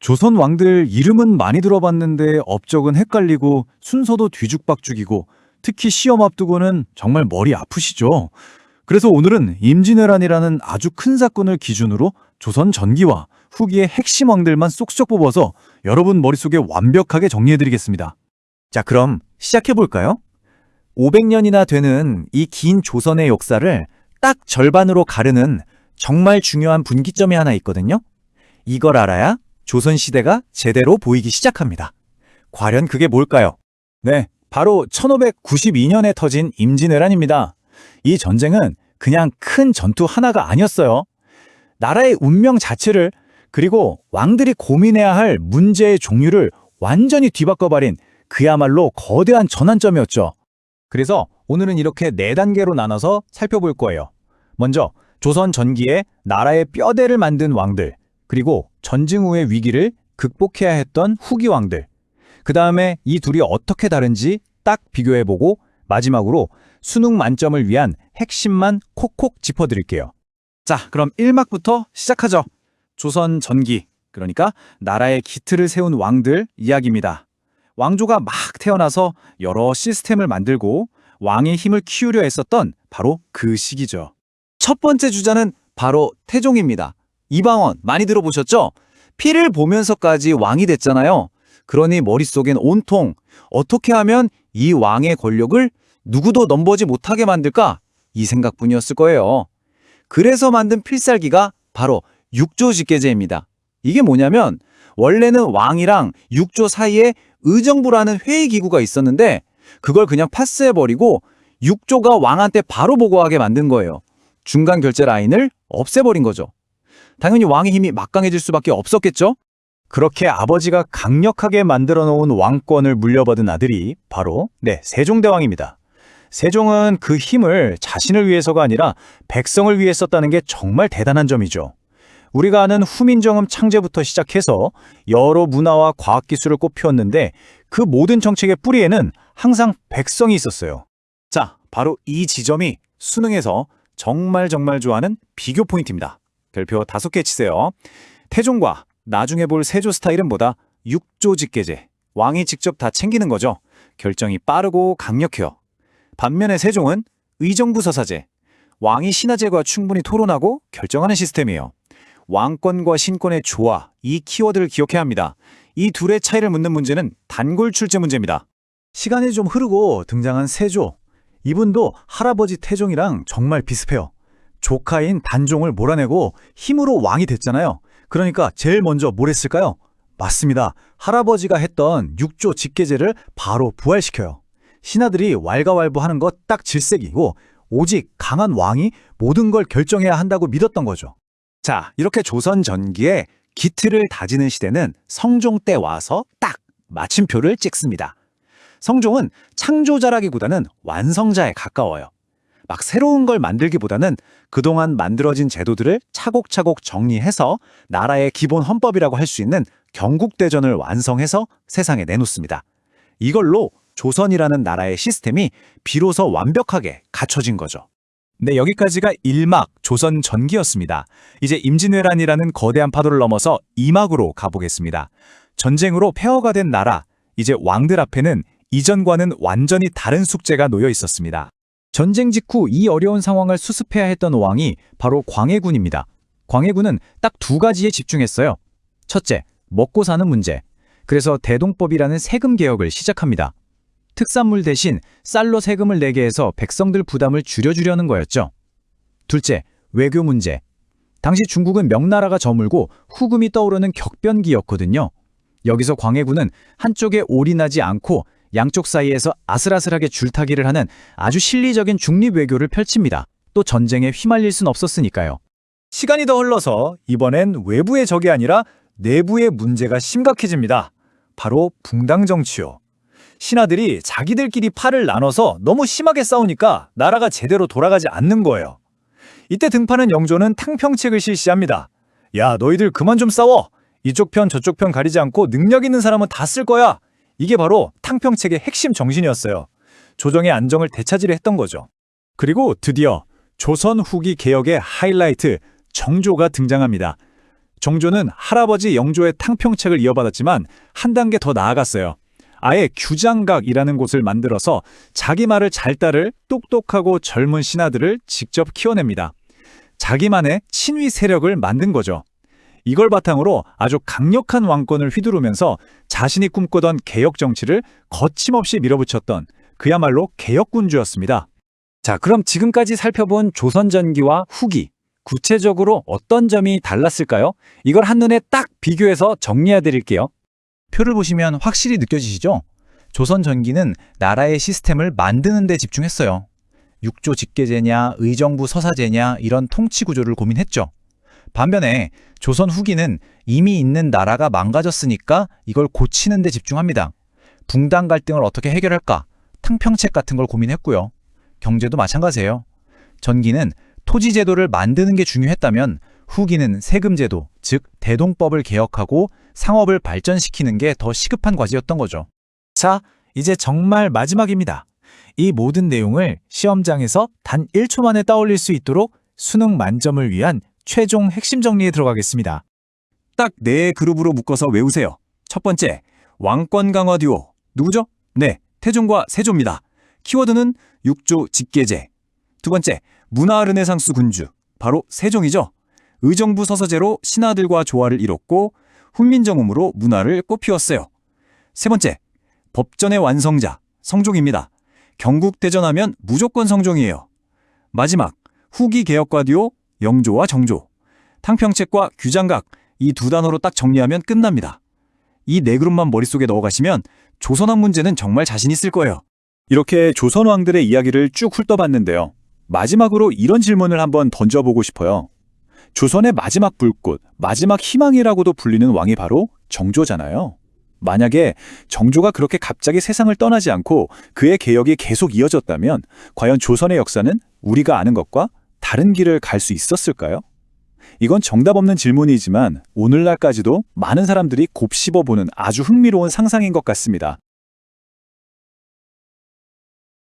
조선 왕들 이름은 많이 들어봤는데 업적은 헷갈리고 순서도 뒤죽박죽이고 특히 시험 앞두고는 정말 머리 아프시죠? 그래서 오늘은 임진왜란이라는 아주 큰 사건을 기준으로 조선 전기와 후기의 핵심 왕들만 쏙쏙 뽑아서 여러분 머릿속에 완벽하게 정리해드리겠습니다. 자, 그럼 시작해볼까요? 500년이나 되는 이 긴 조선의 역사를 딱 절반으로 가르는 정말 중요한 분기점이 하나 있거든요. 이걸 알아야 조선시대가 제대로 보이기 시작합니다. 과연 그게 뭘까요? 네, 바로 1592년에 터진 임진왜란입니다. 이 전쟁은 그냥 큰 전투 하나가 아니었어요. 나라의 운명 자체를 그리고 왕들이 고민해야 할 문제의 종류를 완전히 뒤바꿔버린 그야말로 거대한 전환점이었죠. 그래서 오늘은 이렇게 4단계로 나눠서 살펴볼 거예요. 먼저 조선 전기에 나라의 뼈대를 만든 왕들, 그리고 전쟁 후의 위기를 극복해야 했던 후기 왕들, 그 다음에 이 둘이 어떻게 다른지 딱 비교해보고 마지막으로 수능 만점을 위한 핵심만 콕콕 짚어드릴게요. 자, 그럼 1막부터 시작하죠. 조선 전기, 그러니까 나라의 기틀을 세운 왕들 이야기입니다. 왕조가 막 태어나서 여러 시스템을 만들고 왕의 힘을 키우려 했었던 바로 그 시기죠. 첫 번째 주자는 바로 태종입니다. 이방원 많이 들어보셨죠? 피를 보면서까지 왕이 됐잖아요. 그러니 머릿속엔 온통 어떻게 하면 이 왕의 권력을 누구도 넘보지 못하게 만들까? 이 생각뿐이었을 거예요. 그래서 만든 필살기가 바로 육조직계제입니다. 이게 뭐냐면 원래는 왕이랑 육조 사이에 의정부라는 회의기구가 있었는데 그걸 그냥 파스해버리고 육조가 왕한테 바로 보고하게 만든 거예요. 중간 결제 라인을 없애버린 거죠. 당연히 왕의 힘이 막강해질 수밖에 없었겠죠? 그렇게 아버지가 강력하게 만들어 놓은 왕권을 물려받은 아들이 바로 세종대왕입니다. 세종은 그 힘을 자신을 위해서가 아니라 백성을 위해 썼다는 게 정말 대단한 점이죠. 우리가 아는 후민정음 창제부터 시작해서 여러 문화와 과학기술을 꽃피웠는데 그 모든 정책의 뿌리에는 항상 백성이 있었어요. 자, 바로 이 지점이 수능에서 정말 좋아하는 비교 포인트입니다. 별표 5개 치세요. 태종과 나중에 볼 세조 스타일은 뭐다? 육조직계제. 왕이 직접 다 챙기는 거죠. 결정이 빠르고 강력해요. 반면에 세종은 의정부서사제. 왕이 신하들과 충분히 토론하고 결정하는 시스템이에요. 왕권과 신권의 조화, 이 키워드를 기억해야 합니다. 이 둘의 차이를 묻는 문제는 단골 출제 문제입니다. 시간이 좀 흐르고 등장한 세조. 이분도 할아버지 태종이랑 정말 비슷해요. 조카인 단종을 몰아내고 힘으로 왕이 됐잖아요. 그러니까 제일 먼저 뭘 했을까요? 맞습니다. 할아버지가 했던 육조 직계제를 바로 부활시켜요. 신하들이 왈가왈부하는 거 딱 질색이고 오직 강한 왕이 모든 걸 결정해야 한다고 믿었던 거죠. 자, 이렇게 조선 전기에 기틀을 다지는 시대는 성종 때 와서 딱 마침표를 찍습니다. 성종은 창조자라기보다는 완성자에 가까워요. 막 새로운 걸 만들기보다는 그동안 만들어진 제도들을 차곡차곡 정리해서 나라의 기본 헌법이라고 할 수 있는 경국대전을 완성해서 세상에 내놓습니다. 이걸로 조선이라는 나라의 시스템이 비로소 완벽하게 갖춰진 거죠. 네, 여기까지가 1막 조선 전기였습니다. 이제 임진왜란이라는 거대한 파도를 넘어서 2막으로 가보겠습니다. 전쟁으로 폐허가 된 나라, 이제 왕들 앞에는 이전과는 완전히 다른 숙제가 놓여 있었습니다. 전쟁 직후 이 어려운 상황을 수습해야 했던 왕이 바로 광해군입니다. 광해군은 딱 2가지에 집중했어요. 첫째, 먹고 사는 문제. 그래서 대동법이라는 세금 개혁을 시작합니다. 특산물 대신 쌀로 세금을 내게 해서 백성들 부담을 줄여주려는 거였죠. 둘째, 외교 문제. 당시 중국은 명나라가 저물고 후금이 떠오르는 격변기였거든요. 여기서 광해군은 한쪽에 올인하지 않고 양쪽 사이에서 아슬아슬하게 줄타기를 하는 아주 실리적인 중립 외교를 펼칩니다. 또 전쟁에 휘말릴 순 없었으니까요. 시간이 더 흘러서 이번엔 외부의 적이 아니라 내부의 문제가 심각해집니다. 바로 붕당 정치요. 신하들이 자기들끼리 팔을 나눠서 너무 심하게 싸우니까 나라가 제대로 돌아가지 않는 거예요. 이때 등판한 영조는 탕평책을 실시합니다. 야, 너희들 그만 좀 싸워. 이쪽 편 저쪽 편 가리지 않고 능력 있는 사람은 다 쓸 거야. 이게 바로 탕평책의 핵심 정신이었어요. 조정의 안정을 되찾으려 했던 거죠. 그리고 드디어 조선 후기 개혁의 하이라이트 정조가 등장합니다. 정조는 할아버지 영조의 탕평책을 이어받았지만 한 단계 더 나아갔어요. 아예 규장각이라는 곳을 만들어서 자기 말을 잘 따를 똑똑하고 젊은 신하들을 직접 키워냅니다. 자기만의 친위 세력을 만든 거죠. 이걸 바탕으로 아주 강력한 왕권을 휘두르면서 자신이 꿈꾸던 개혁 정치를 거침없이 밀어붙였던 그야말로 개혁군주였습니다. 자, 그럼 지금까지 살펴본 조선 전기와 후기, 구체적으로 어떤 점이 달랐을까요? 이걸 한눈에 딱 비교해서 정리해 드릴게요. 표를 보시면 확실히 느껴지시죠? 조선 전기는 나라의 시스템을 만드는 데 집중했어요. 육조 직계제냐, 의정부 서사제냐 이런 통치 구조를 고민했죠. 반면에 조선 후기는 이미 있는 나라가 망가졌으니까 이걸 고치는 데 집중합니다. 붕당 갈등을 어떻게 해결할까? 탕평책 같은 걸 고민했고요. 경제도 마찬가지예요. 전기는 토지 제도를 만드는 게 중요했다면 후기는 세금 제도, 즉 대동법을 개혁하고 상업을 발전시키는 게 더 시급한 과제였던 거죠. 자, 이제 정말 마지막입니다. 이 모든 내용을 시험장에서 단 1초 만에 떠올릴 수 있도록 수능 만점을 위한 최종 핵심 정리에 들어가겠습니다. 딱 네 그룹으로 묶어서 외우세요. 첫 번째, 왕권 강화 듀오. 누구죠? 네, 태종과 세조입니다. 키워드는 육조 직계제. 두 번째, 문화 르네상스 군주. 바로 세종이죠. 의정부 서서제로 신하들과 조화를 이뤘고 훈민정음으로 문화를 꽃피웠어요. 세 번째, 법전의 완성자, 성종입니다. 경국대전하면 무조건 성종이에요. 마지막, 후기 개혁과 듀오, 영조와 정조. 탕평책과 규장각, 이 두 단어로 딱 정리하면 끝납니다. 이 네 그룹만 머릿속에 넣어가시면 조선왕 문제는 정말 자신 있을 거예요. 이렇게 조선 왕들의 이야기를 쭉 훑어봤는데요. 마지막으로 이런 질문을 한번 던져보고 싶어요. 조선의 마지막 불꽃, 마지막 희망이라고도 불리는 왕이 바로 정조잖아요. 만약에 정조가 그렇게 갑자기 세상을 떠나지 않고 그의 개혁이 계속 이어졌다면 과연 조선의 역사는 우리가 아는 것과 다른 길을 갈 수 있었을까요? 이건 정답 없는 질문이지만 오늘날까지도 많은 사람들이 곱씹어보는 아주 흥미로운 상상인 것 같습니다.